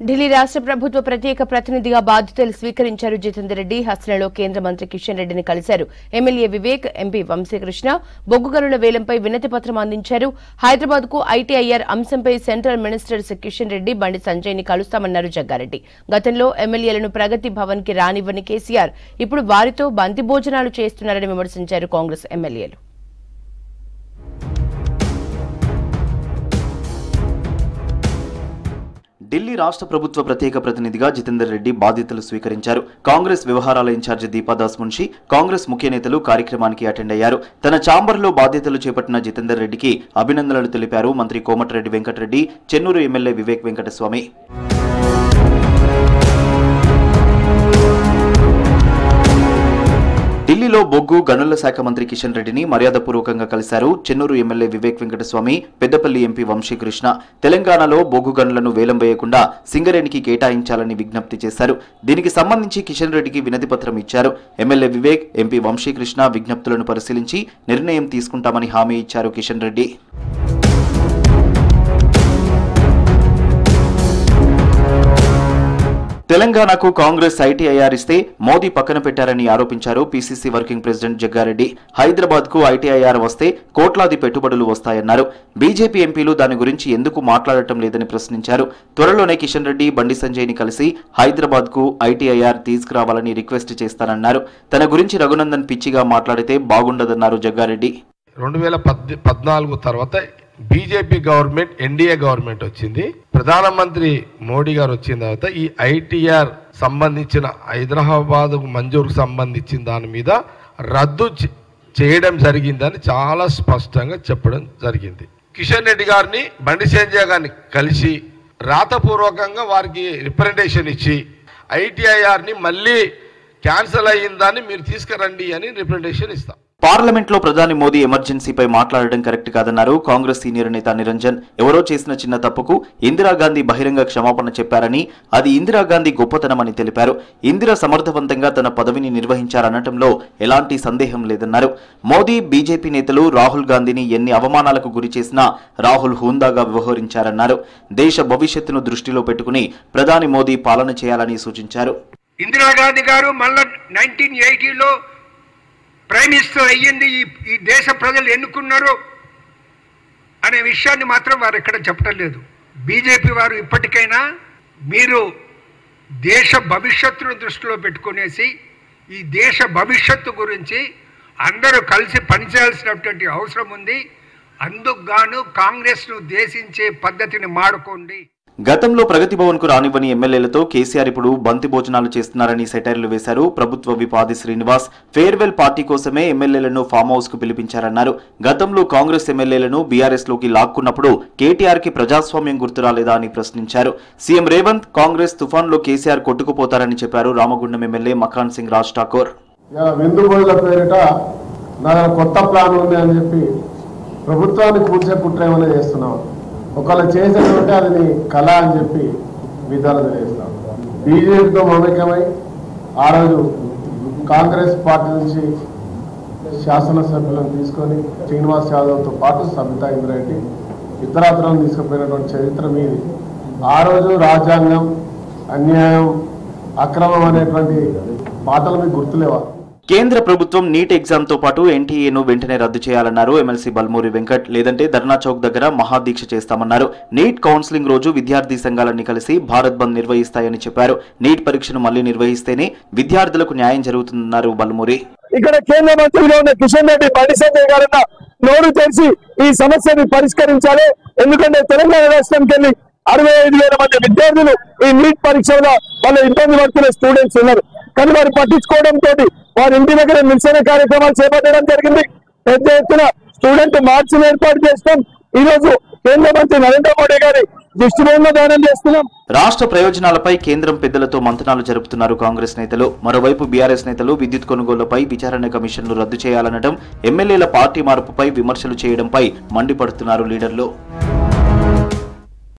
ఢిల్లీ రాష్ట్ర ప్రభుత్వ ప్రత్యేక ప్రతినిధిగా బాధ్యతలు స్వీకరించారు జితేందర్ రెడ్డి. హస్తినలో కేంద్ర మంత్రి కిషన్ రెడ్డిని కలిశారు. ఎమ్మెల్యే వివేక్, ఎంపీ వంశీకృష్ణ బొగ్గు గనుల వేలంపై వినతి పత్రం అందించారు. హైదరాబాద్ కు ఐటీఐఆర్ అంశంపై సెంట్రల్ మినిస్టర్స్ కిషన్ రెడ్డి, బండి సంజయ్ ని కలుస్తామన్నారు జగ్గారెడ్డి. గతంలో ఎమ్మెల్యేలను ప్రగతి భవన్ కి రానివ్వని కేసీఆర్ ఇప్పుడు వారితో బంతి భోజనాలు చేస్తున్నారని విమర్శించారు కాంగ్రెస్ ఎమ్మెల్యేలు. ఢిల్లీ రాష్ట్ర ప్రభుత్వ ప్రత్యేక ప్రతినిధిగా జితేందర్ రెడ్డి బాధ్యతలు స్వీకరించారు. కాంగ్రెస్ వ్యవహారాల ఇన్ఛార్జి దీపాదాస్ మున్షి, కాంగ్రెస్ ముఖ్య నేతలు కార్యక్రమానికి అటెండ్ అయ్యారు. తన ఛాంబర్లో బాధ్యతలు చేపట్టిన జితేందర్ రెడ్డికి అభినందనలు తెలిపారు మంత్రి కోమటిరెడ్డి వెంకటరెడ్డి, చెన్నూరు ఎమ్మెల్యే వివేక్ వెంకటస్వామి. ఢిల్లీలో బొగ్గు గనుల శాఖ మంత్రి కిషన్ రెడ్డిని మర్యాదపూర్వకంగా కలిశారు. చెన్నూరు ఎమ్మెల్యే వివేక్ వెంకటస్వామి, పెద్దపల్లి ఎంపీ వంశీకృష్ణ తెలంగాణలో బొగ్గు గనులను వేలం వేయకుండా సింగరేణికి కేటాయించాలని విజ్ఞప్తి చేశారు. దీనికి సంబంధించి కిషన్ రెడ్డికి వినతి పత్రం ఇచ్చారు. ఎమ్మెల్యే వివేక్, ఎంపీ వంశీకృష్ణ విజ్ఞప్తులను పరిశీలించి నిర్ణయం తీసుకుంటామని హామీ ఇచ్చారు కిషన్ రెడ్డి. తెలంగాణకు కాంగ్రెస్ ఐటీఐఆర్ ఇస్తే మోదీ పక్కన పెట్టారని ఆరోపించారు PCC working president Jaggareddy. Hyderabad కు ఐటీఐఆర్ వస్తే కోట్లాది పెట్టుబడులు వస్తాయన్నారు. బీజేపీ ఎంపీలు దాని గురించి ఎందుకు మాట్లాడటం లేదని ప్రశ్నించారు. త్వరలోనే కిషన్ రెడ్డి, బండి సంజయ్ ని కలిసి హైదరాబాద్ కు ఐటీఐఆర్ తీసుకురావాలని రిక్వెస్ట్ చేస్తానన్నారు. తన గురించి రఘునందన్ పిచ్చిగా మాట్లాడితే బాగుండదన్నారు జగ్గారెడ్డి. 2014 తర్వాత బీజేపీ గవర్నమెంట్, ఎన్డీఏ గవర్నమెంట్ వచ్చింది. ప్రధానమంత్రి మోడీ గారు వచ్చిన తర్వాత ఈ ఐటీఆర్ సంబంధించిన హైదరాబాద్ మంజూరుకు సంబంధించిన దాని మీద రద్దు చేయడం జరిగిందని చాలా స్పష్టంగా చెప్పడం జరిగింది. కిషన్ రెడ్డి గారిని, బండి సంజయ్ గారిని కలిసి రాతపూర్వకంగా వారికి రిప్రజెంటేషన్ ఇచ్చి ఐటీఐఆర్ని మళ్ళీ క్యాన్సిల్ అయ్యిందని మీరు తీసుకురండి అని రిప్రజెంటేషన్ ఇస్తాం. పార్లమెంట్లో ప్రధాని మోదీ ఎమర్జెన్సీపై మాట్లాడడం కరెక్ట్ కాదన్నారు కాంగ్రెస్ సీనియర్ నేత నిరంజన్. ఎవరో చేసిన చిన్న తప్పుకు ఇందిరాగాంధీ బహిరంగ క్షమాపణ చెప్పారని, అది ఇందిరాగాంధీ గొప్పతనమని తెలిపారు. ఇందిర సమర్థవంతంగా తన పదవిని నిర్వహించారనటంలో ఎలాంటి సందేహం లేదన్నారు. మోదీ, బీజేపీ నేతలు రాహుల్ గాంధీని ఎన్ని అవమానాలకు గురి చేసినా రాహుల్ హుందాగా వ్యవహరించారన్నారు. దేశ భవిష్యత్తును దృష్టిలో పెట్టుకుని ప్రధాని మోదీ పాలన చేయాలని సూచించారు. ఇందిరాగాంధీ గారు మళ్ళా 1980లో ప్రైమ్ మినిస్టర్ అయ్యింది, ఈ దేశ ప్రజలు ఎన్నుకున్నారు అనే విషయాన్ని మాత్రం వారు ఎక్కడ చెప్పడం లేదు. బీజేపీ వారు ఇప్పటికైనా మీరు దేశ భవిష్యత్తును దృష్టిలో పెట్టుకునేసి ఈ దేశ భవిష్యత్తు గురించి అందరూ కలిసి పనిచేయాల్సినటువంటి అవసరం ఉంది. అందుకు గాను కాంగ్రెస్ను దేశించే పద్ధతిని మాడుకోండి. గతంలో ప్రగతి భవన్ కు రానివ్వని ఎమ్మెల్యేలతో కేసీఆర్ ఇప్పుడు బంతి భోజనాలు చేస్తున్నారని సెటైర్లు వేశారు. ప్రభుత్వ విప్ ఆది శ్రీనివాస్ ఫేర్వెల్ పార్టీ కోసమే ఎమ్మెల్యేలను ఫామ్ హౌస్ కు పిలిపించారన్నారు. గతంలో కాంగ్రెస్ ఎమ్మెల్యేలను బీఆర్ఎస్ లోకి లాక్కున్నప్పుడు కేటీఆర్ కి ప్రజాస్వామ్యం గుర్తురాలేదా అని ప్రశ్నించారు. సీఎం రేవంత్ కాంగ్రెస్ తుఫాన్ లో కేసీఆర్ కొట్టుకుపోతారని చెప్పారు రామగుండం ఎమ్మెల్యే మకాన్ సింగ్ రాజ్ ఠాకూర్. కొత్త ప్లాన్ ఉంది అని చెప్పి ప్రభుత్వాన్ని కూర్చే కుట్ర ఏమైనా చేస్తున్నాం. ఒకళ్ళు చేసేటంటే అది నీ కళ అని చెప్పి విధానం తెలియజేస్తాం. బీజేపీతో మమేకమై ఆ రోజు కాంగ్రెస్ పార్టీ నుంచి శాసనసభ్యులను తీసుకొని శ్రీనివాస్ యాదవ్తో పాటు సబితా ఇంద్రారెడ్డి ఇతరాతలను తీసుకుపోయినటువంటి చరిత్ర మీది. ఆ రోజు రాజ్యాంగం, అన్యాయం, అక్రమం అనేటువంటి పాటలు మీకు గుర్తులేవా? కేంద్ర ప్రభుత్వం నీట్ ఎగ్జామ్ తో పాటు ఎన్టీఏను వెంటనే రద్దు చేయాలన్నారు ఎమ్మెల్సీ బల్మూరి వెంకట్. లేదంటే ధర్నా చౌక్ దగ్గర మహాదీక్ష చేస్తామన్నారు. నీట్ కౌన్సిలింగ్ రోజు విద్యార్థి సంఘాలన్నీ కలిసి భారత్ బంద్ నిర్వహిస్తాయని చెప్పారు. నీట్ పరీక్షను మళ్లీ నిర్వహిస్తేనే విద్యార్థులకు న్యాయం జరుగుతుందన్నారు బల్మూరి. ఇక్కడ కేంద్ర మంత్రిగా ఉన్న కిషన్ రెడ్డి, బండి సంజయ్ గారన్న నోరు తెరిచి ఈ సమస్యని పరిష్కరించాలి. ఎందుకంటే తెలంగాణ రాష్ట్రానికి వెళ్ళి 65,000 మంది విద్యార్థులు ఈ నీట్ పరీక్షలో వాళ్ళు ఇబ్బంది పడుతున్న స్టూడెంట్స్ ఉన్నారు. కానీ వారు పట్టించుకోవడంతో వారి ఇంటి దగ్గర నిరసన కార్యక్రమాలు చేపట్టడం జరిగింది. పెద్ద ఎత్తున స్టూడెంట్ మార్చిని ఏర్పాటు చేస్తాం. ఈ రోజు కేంద్ర మంత్రి నరేంద్ర మోడీ గారి దృష్టిలో దానం చేస్తున్నాం. రాష్ట్ర ప్రయోజనాలపై కేంద్రం పెద్దలతో మంతనాలు జరుపుతున్నారు కాంగ్రెస్ నేతలు. మరోవైపు బీఆర్ఎస్ నేతలు విద్యుత్ కొనుగోళ్లపై విచారణ కమిషన్లు రద్దు చేయాలనడం, ఎమ్మెల్యేల పార్టీ మార్పుపై విమర్శలు చేయడంపై మండిపడుతున్నారు లీడర్లు.